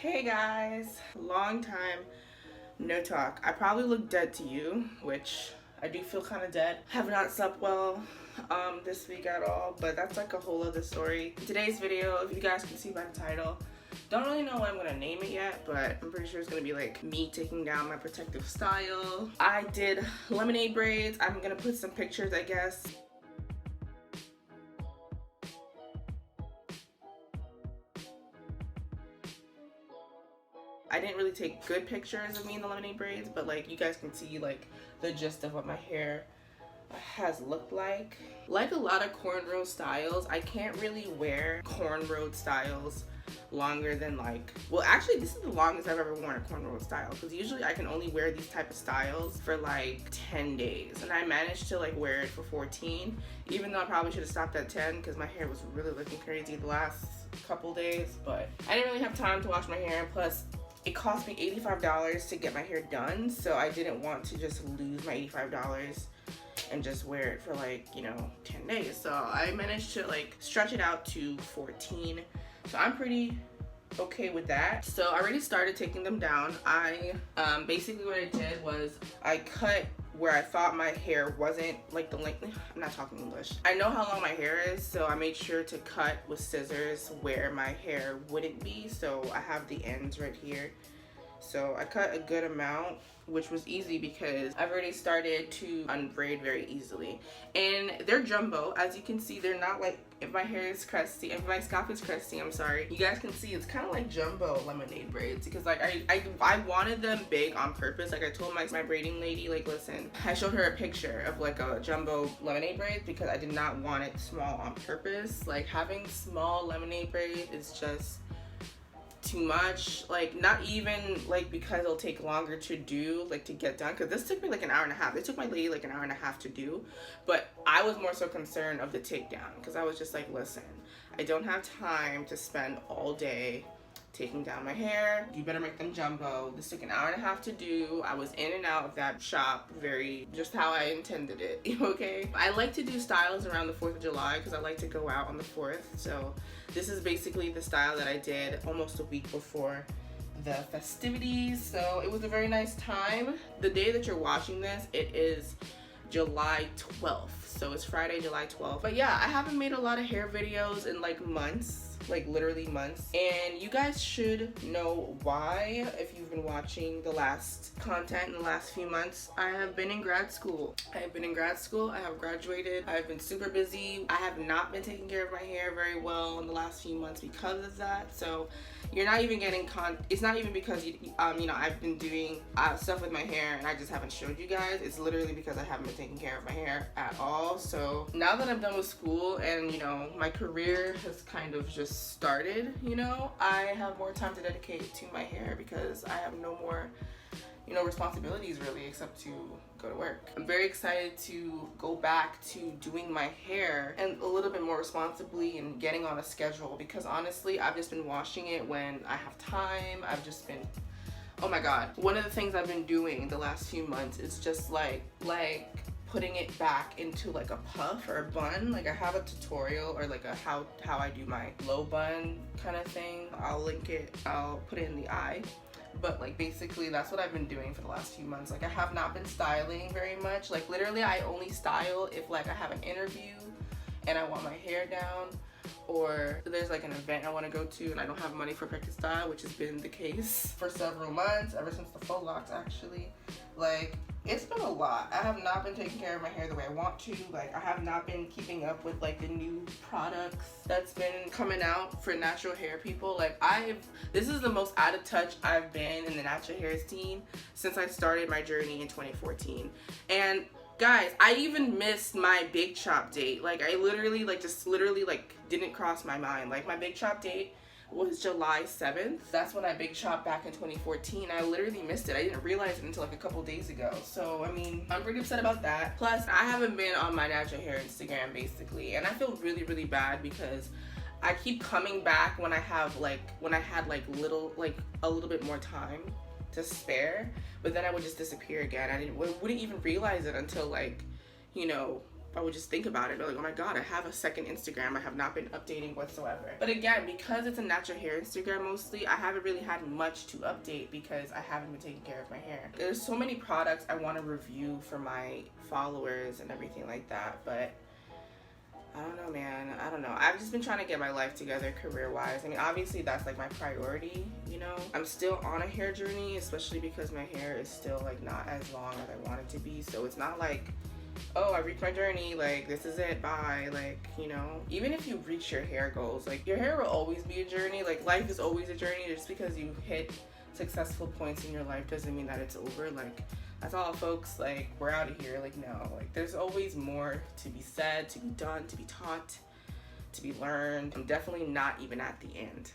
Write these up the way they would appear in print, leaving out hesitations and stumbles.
Hey guys, long time no talk. I probably look dead to you, which I do feel kind of dead. Have not slept well this week at all, but that's like a whole other story. In today's video, if you guys can see by the title, don't really know what I'm gonna name it yet, but I'm pretty sure it's gonna be like me taking down my protective style. I did lemonade braids. I'm gonna put some pictures, I guess. I didn't really take good pictures of me in the lemonade braids, but like you guys can see like the gist of what my hair has looked like. Like a lot of cornrow styles, I can't really wear cornrow styles longer than like, well actually this is the longest I've ever worn a cornrow style, because usually I can only wear these type of styles for like 10 days, and I managed to like wear it for 14, even though I probably should have stopped at 10 because my hair was really looking crazy the last couple days. But I didn't really have time to wash my hair, and plus it cost me $85 to get my hair done, so I didn't want to just lose my $85 and just wear it for like, you know, 10 days. So I managed to like stretch it out to 14. So I'm pretty okay with that. So I already started taking them down. I basically what I did was I cut where I thought my hair wasn't like the length. I'm not talking English. I know how long my hair is, so I made sure to cut with scissors where my hair wouldn't be. So I have the ends right here. So I cut a good amount, which was easy because I've already started to unbraid very easily. And they're jumbo. As you can see, they're not like, if my hair is crusty, if my scalp is crusty, I'm sorry. You guys can see it's kind of like jumbo lemonade braids, because like I wanted them big on purpose. Like I told my braiding lady, like, listen, I showed her a picture of like a jumbo lemonade braid because I did not want it small on purpose. Like having small lemonade braid is just too much. Like not even like because it'll take longer to do, like to get done, because this took me like an hour and a half. It took my lady like an hour and a half to do, but I was more so concerned of the takedown, because I was just like, listen, I don't have time to spend all day taking down my hair. You better make them jumbo. This took an hour and a half to do. I was in and out of that shop very just how I intended it. Okay, I like to do styles around the 4th of July because I like to go out on the 4th. So this is basically the style that I did almost a week before the festivities. So it was a very nice time. The day that you're watching this, it is July 12th. So it's Friday, July 12th. But yeah, I haven't made a lot of hair videos in like months, like literally months, and you guys should know why if you've been watching the last content in the last few months. I have been in grad school. I have graduated. I've been super busy. I have not been taking care of my hair very well in the last few months because of that. So you're not even getting it's not even because you know, I've been doing stuff with my hair and I just haven't showed you guys. It's literally because I haven't been taking care of my hair at all. So now that I'm done with school and, you know, my career has kind of just started, you know, I have more time to dedicate to my hair because I have no more, you know, responsibilities really except to go to work. I'm very excited to go back to doing my hair and a little bit more responsibly and getting on a schedule, because honestly I've just been washing it when I have time. I've just been, oh my god, one of the things I've been doing the last few months is just like putting it back into like a puff or a bun. Like I have a tutorial or like a how I do my low bun kind of thing. I'll link it, I'll put it in the eye. But like basically that's what I've been doing for the last few months. Like I have not been styling very much. Like literally I only style if like I have an interview and I want my hair down, or there's like an event I want to go to and I don't have money for practice style, which has been the case for several months, ever since the faux locks actually. Like it's been a lot. I have not been taking care of my hair the way I want to. Like I have not been keeping up with like the new products that's been coming out for natural hair people. Like this is the most out of touch I've been in the natural hair scene since I started my journey in 2014. And guys, I even missed my big chop date. Like I literally like didn't cross my mind. Like my big chop date was July 7th. That's when I big chopped back in 2014. I literally missed it. I didn't realize it until like a couple days ago. So I mean, I'm pretty upset about that. Plus I haven't been on my natural hair Instagram basically, and I feel really bad because I keep coming back when I had like a little bit more time to spare, but then I would just disappear again. I wouldn't even realize it until like, you know, I would just think about it, like, oh my god, I have a second Instagram I have not been updating whatsoever. But again, because it's a natural hair Instagram mostly, I haven't really had much to update because I haven't been taking care of my hair. There's so many products I want to review for my followers and everything like that, but I don't know, man. I don't know. I've just been trying to get my life together career-wise. I mean, obviously that's like my priority, you know. I'm still on a hair journey, especially because my hair is still like not as long as I want it to be. So it's not like, oh, I reached my journey, like this is it, bye. Like, you know, even if you reach your hair goals, like your hair will always be a journey. Like life is always a journey. Just because you hit successful points in your life doesn't mean that it's over. Like, that's all, folks. Like, we're out of here. Like, no, like there's always more to be said, to be done, to be taught, to be learned. I'm definitely not even at the end.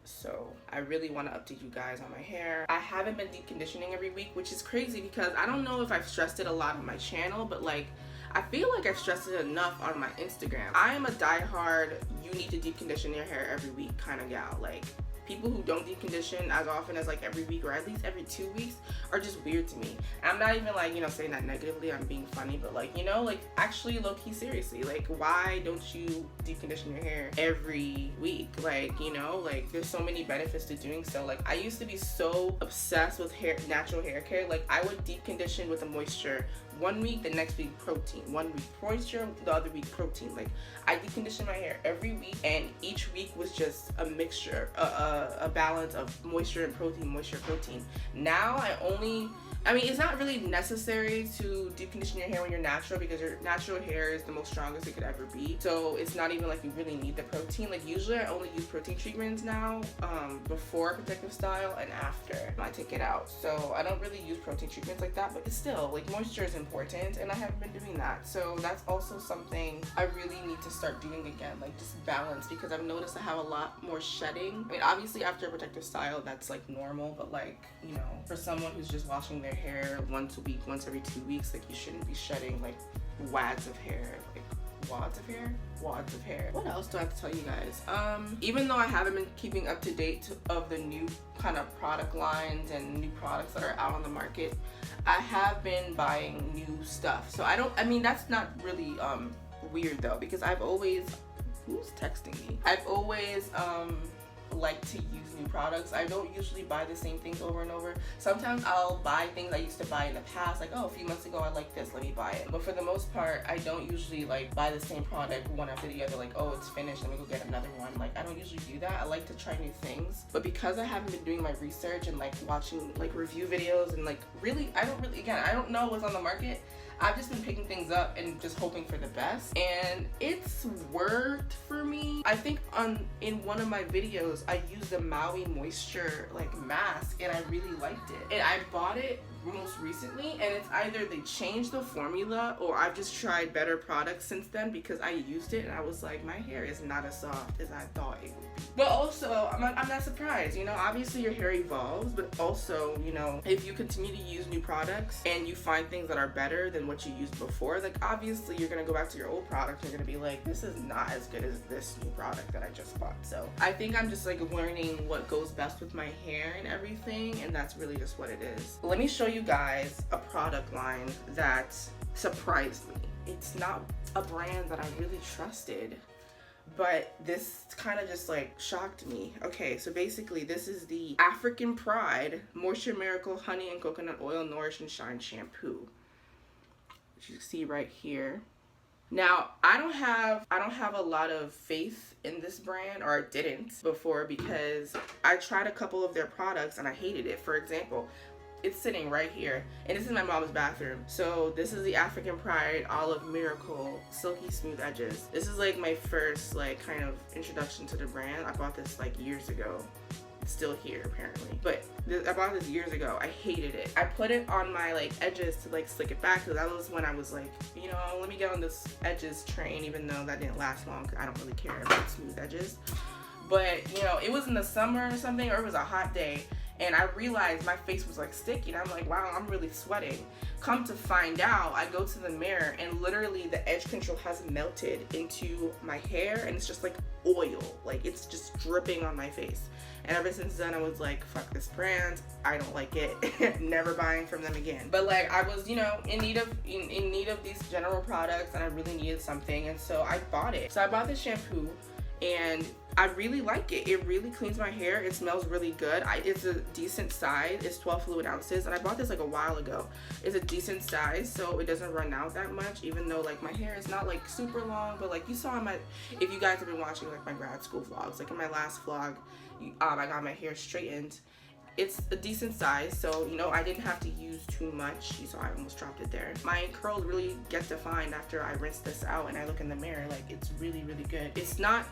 So I really want to update you guys on my hair. I haven't been deep conditioning every week, which is crazy because I don't know if I've stressed it a lot on my channel, but like I feel like I've stressed it enough on my Instagram. I am a diehard, you need to deep condition your hair every week kind of gal. Like, people who don't deep condition as often as like every week or at least every 2 weeks are just weird to me. I'm not even like, you know, saying that negatively, I'm being funny, but like, you know, like actually low-key seriously, like why don't you deep condition your hair every week? Like, you know, like there's so many benefits to doing so. Like I used to be so obsessed with natural hair care. Like I would deep condition with a moisture 1 week, the next week protein, 1 week moisture, the other week protein. Like I deep condition my hair every week, and each week was just a mixture, a balance of moisture and protein, moisture, protein. Now I mean, it's not really necessary to deep condition your hair when you're natural because your natural hair is the most strongest it could ever be. So it's not even like you really need the protein. Like usually I only use protein treatments now, before protective style and after I take it out. So I don't really use protein treatments like that, but it's still like moisture is important and I haven't been doing that. So that's also something I really need to start doing again, like just balance, because I've noticed I have a lot more shedding. I mean, obviously after a protective style, that's like normal, but like, you know, for someone who's just washing their hair once a week, once every 2 weeks, like you shouldn't be shedding like wads of hair, like wads of hair. What else do I have to tell you guys? Even though I haven't been keeping up to date of the new kind of product lines and new products that are out on the market, I have been buying new stuff. So I mean that's not really weird though, because I've always, who's texting me? I've always like to use new products. I don't usually buy the same things over and over. Sometimes I'll buy things I used to buy in the past, like, oh, a few months ago I like this, let me buy it. But for the most part, I don't usually like buy the same product one after the other, like, oh, it's finished, let me go get another one. Like, I don't usually do that. I like to try new things. But because I haven't been doing my research and like watching like review videos and like I don't know what's on the market. I've just been picking things up and just hoping for the best, and it's worked for me. I think in one of my videos I used the Maui Moisture like mask and I really liked it, and I bought it most recently, and it's either they changed the formula or I've just tried better products since then, because I used it and I was like, my hair is not as soft as I thought it would be. But also I'm not surprised, you know, obviously your hair evolves, but also, you know, if you continue to use new products and you find things that are better than what you used before, like obviously you're gonna go back to your old product and you're gonna be like, this is not as good as this new product that I just bought. So I think I'm just like learning what goes best with my hair and everything, and that's really just what it is. Let me show you guys a product line that surprised me. It's not a brand that I really trusted, but this kind of just like shocked me. Okay, so basically this is the African Pride Moisture Miracle Honey and Coconut Oil Nourish and Shine Shampoo, which you see right here. Now, I don't have a lot of faith in this brand, or I didn't before, because I tried a couple of their products and I hated it. For example, it's sitting right here, and this is my mom's bathroom. So this is the African Pride Olive Miracle Silky Smooth Edges. This is like my first like kind of introduction to the brand. I bought this like years ago. It's still here apparently, but I bought this years ago. I hated it. I put it on my like edges to like slick it back, because that was when I was like, you know, let me get on this edges train, even though that didn't last long because I don't really care about smooth edges. But you know, it was in the summer or something, or it was a hot day, and I realized my face was like sticky, and I'm like, wow, I'm really sweating. Come to find out, I go to the mirror and literally the edge control has melted into my hair, and it's just like oil, like it's just dripping on my face. And ever since then I was like, fuck this brand, I don't like it. Never buying from them again. But like I was, you know, in need of these general products, and I really needed something, and so I bought it. So I bought this shampoo, and I really like it. It really cleans my hair. It smells really good. It's a decent size. It's 12 fluid ounces, and I bought this like a while ago. It's a decent size, so it doesn't run out that much, even though like my hair is not like super long. But like you saw in my, if you guys have been watching like my grad school vlogs, like in my last vlog, I got my hair straightened. It's a decent size, so you know I didn't have to use too much. You saw I almost dropped it there. My curls really get defined after I rinse this out and I look in the mirror. Like it's really, really good. It's not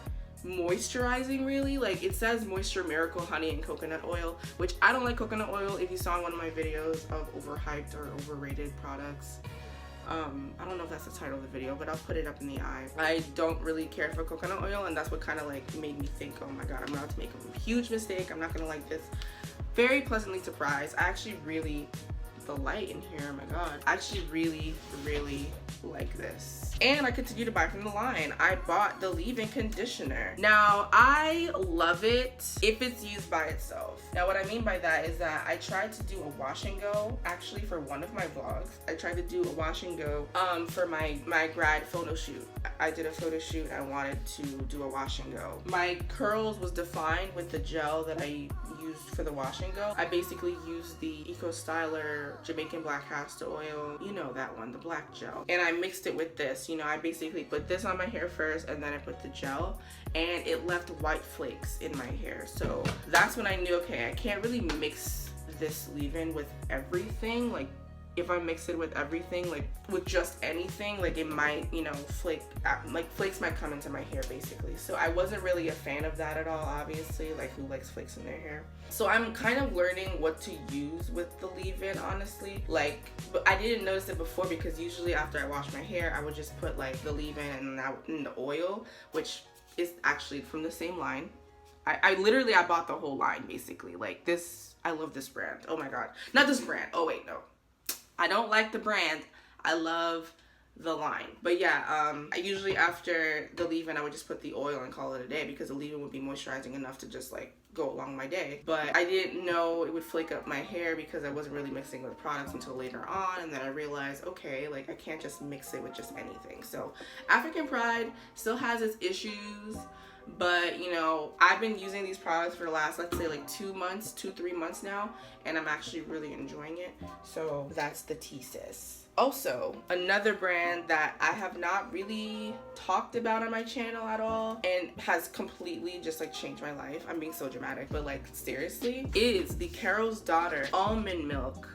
moisturizing really. Like it says moisture miracle honey and coconut oil, which I don't like coconut oil. If you saw in one of my videos of overhyped or overrated products, I don't know if that's the title of the video, but I'll put it up in the eye. I don't really care for coconut oil, and that's what kind of like made me think, oh my god, I'm about to make a huge mistake. I'm not gonna like this. Very pleasantly surprised. I actually really, the light in here, oh my god, I actually really, really like this. And I continue to buy from the line. I bought the leave-in conditioner. Now I love it if it's used by itself. Now what I mean by that is that I tried to do a wash and go, actually for one of my vlogs. I tried to do a wash and go for my grad photo shoot. I did a photo shoot and I wanted to do a wash and go. My curls was defined with the gel that I used for the wash and go. I basically used the Eco Styler Jamaican Black Castor Oil, you know that one, the black gel, and I mixed it with this. You know, I basically put this on my hair first and then I put the gel, and it left white flakes in my hair. So that's when I knew, okay, I can't really mix this leave-in with everything. Like if I mix it with everything, like with just anything, like it might, you know, flake, like flakes might come into my hair basically. So I wasn't really a fan of that at all, obviously. Like who likes flakes in their hair? So I'm kind of learning what to use with the leave-in, honestly. Like, but I didn't notice it before, because usually after I wash my hair, I would just put like the leave-in and the oil, which is actually from the same line. I literally bought the whole line basically. Like this, I love this brand. Oh my god, not this brand. Oh wait, no. I don't like the brand. I love the line. But yeah, I usually after the leave-in, I would just put the oil and call it a day, because the leave-in would be moisturizing enough to just like go along my day. But I didn't know it would flake up my hair because I wasn't really mixing with products until later on. And then I realized, okay, like I can't just mix it with just anything. So African Pride still has its issues. But you know, I've been using these products for the last, let's say like 2 months, 2-3 months now, and I'm actually really enjoying it. So that's the tea, sis. Also, another brand that I have not really talked about on my channel at all and has completely just like changed my life. I'm being so dramatic, but like seriously, is the Carol's Daughter Almond Milk.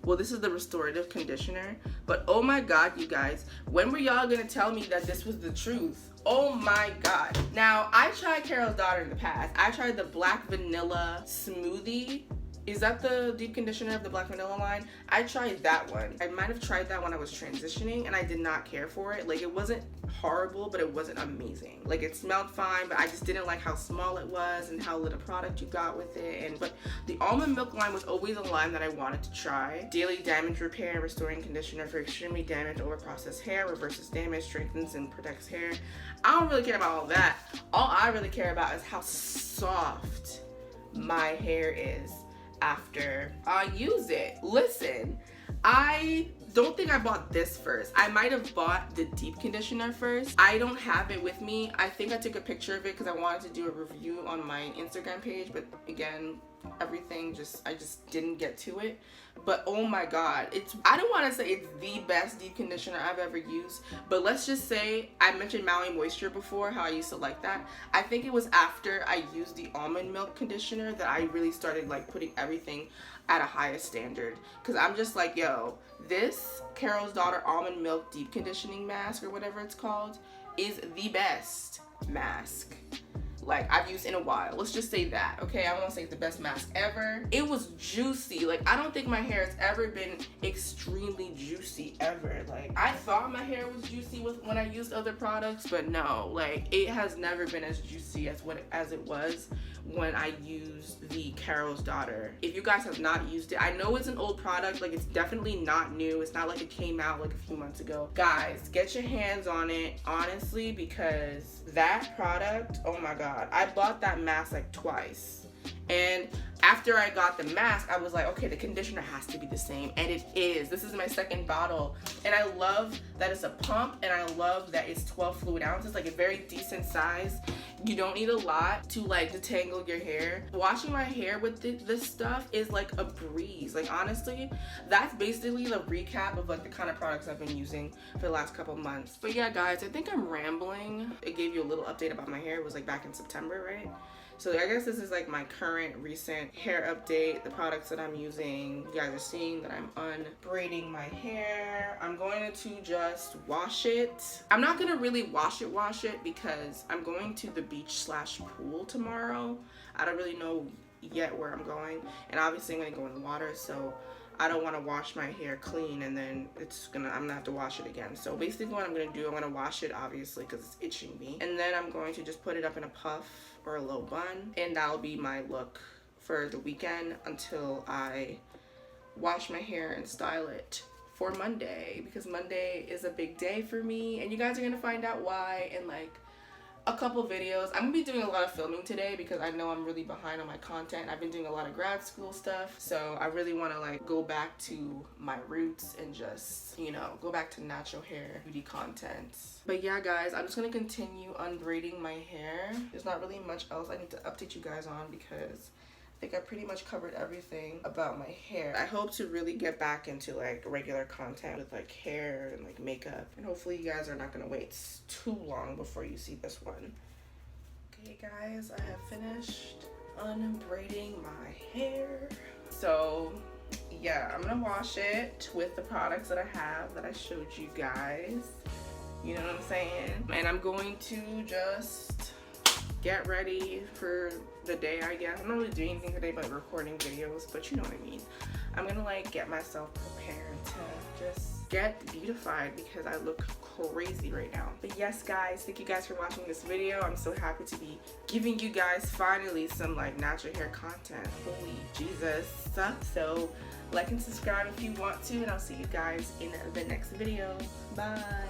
Well, this is the restorative conditioner, but oh my god, you guys, when were y'all gonna tell me that this was the truth? Oh my god. Now, I tried Carol's Daughter in the past. I tried the Black Vanilla Smoothie. Is that the deep conditioner of the Black Vanilla line? I tried that one. I might have tried that when I was transitioning, and I did not care for it. Like, it wasn't horrible, but it wasn't amazing. Like, it smelled fine, but I just didn't like how small it was and how little product you got with it. But the almond milk line was always a line that I wanted to try. Daily damage repair and restoring conditioner for extremely damaged, overprocessed hair, reverses damage, strengthens and protects hair. I don't really care about all that. All I really care about is how soft my hair is after I use it. Listen, I don't think I bought this first. I might have bought the deep conditioner first. I don't have it with me. I think I took a picture of it because I wanted to do a review on my Instagram page, but again, everything I just didn't get to it. But oh my god, I don't want to say it's the best deep conditioner I've ever used, but let's just say, I mentioned Maui Moisture before, how I used to like that. I think it was after I used the almond milk conditioner that I really started like putting everything at a higher standard, because I'm just like, yo, this Carol's Daughter Almond Milk Deep Conditioning Mask, or whatever it's called, is the best mask. like I've used in a while. Let's just say that, okay? I won't say it's the best mask ever. It was juicy. Like, I don't think my hair has ever been extremely juicy ever. Like, I thought my hair was juicy when I used other products, but no, like it has never been as juicy as it was when I used the Carol's Daughter. If you guys have not used it, I know it's an old product, like it's definitely not new. It's not like it came out like a few months ago. Guys, get your hands on it, honestly, because that product, oh my God, I bought that mask like twice. And after I got the mask, I was like, okay, the conditioner has to be the same, and it is. This is my second bottle, and I love that it's a pump, and I love that it's 12 fluid ounces, like a very decent size. You don't need a lot to like detangle your hair. Washing my hair with this stuff is like a breeze. Like, honestly, that's basically the recap of like the kind of products I've been using for the last couple months. But yeah, guys, I think I'm rambling. It gave you a little update about my hair. It was like back in September, right? So I guess this is like my current recent hair update, the products that I'm using. You guys are seeing that I'm unbraiding my hair. I'm going to just wash it. I'm not gonna really wash it because I'm going to the beach/pool tomorrow. I don't really know yet where I'm going, and obviously I'm gonna go in the water, so I don't want to wash my hair clean and then I'm gonna have to wash it again. So basically what I'm gonna do, I'm gonna wash it obviously because it's itching me, and then I'm going to just put it up in a puff or a low bun, and that'll be my look for the weekend until I wash my hair and style it for Monday, because Monday is a big day for me, and you guys are gonna find out why in like a couple videos. I'm gonna be doing a lot of filming today because I know I'm really behind on my content. I've been doing a lot of grad school stuff, so I really want to like go back to my roots and just, you know, go back to natural hair beauty content. But yeah, guys, I'm just gonna continue unbraiding my hair. There's not really much else I need to update you guys on because I think I pretty much covered everything about my hair. I hope to really get back into like regular content with like hair and like makeup, and hopefully you guys are not gonna wait too long before you see this one. Okay guys, I have finished unbraiding my hair. So yeah, I'm gonna wash it with the products that I have that I showed you guys. You know what I'm saying? And I'm going to just get ready for the day, I guess. I'm not really doing anything today but recording videos, but you know what I mean. I'm gonna like get myself prepared to just get beautified because I look crazy right now. But yes guys, thank you guys for watching this video. I'm so happy to be giving you guys finally some like natural hair content. Holy Jesus. So like and subscribe if you want to, and I'll see you guys in the next video. Bye.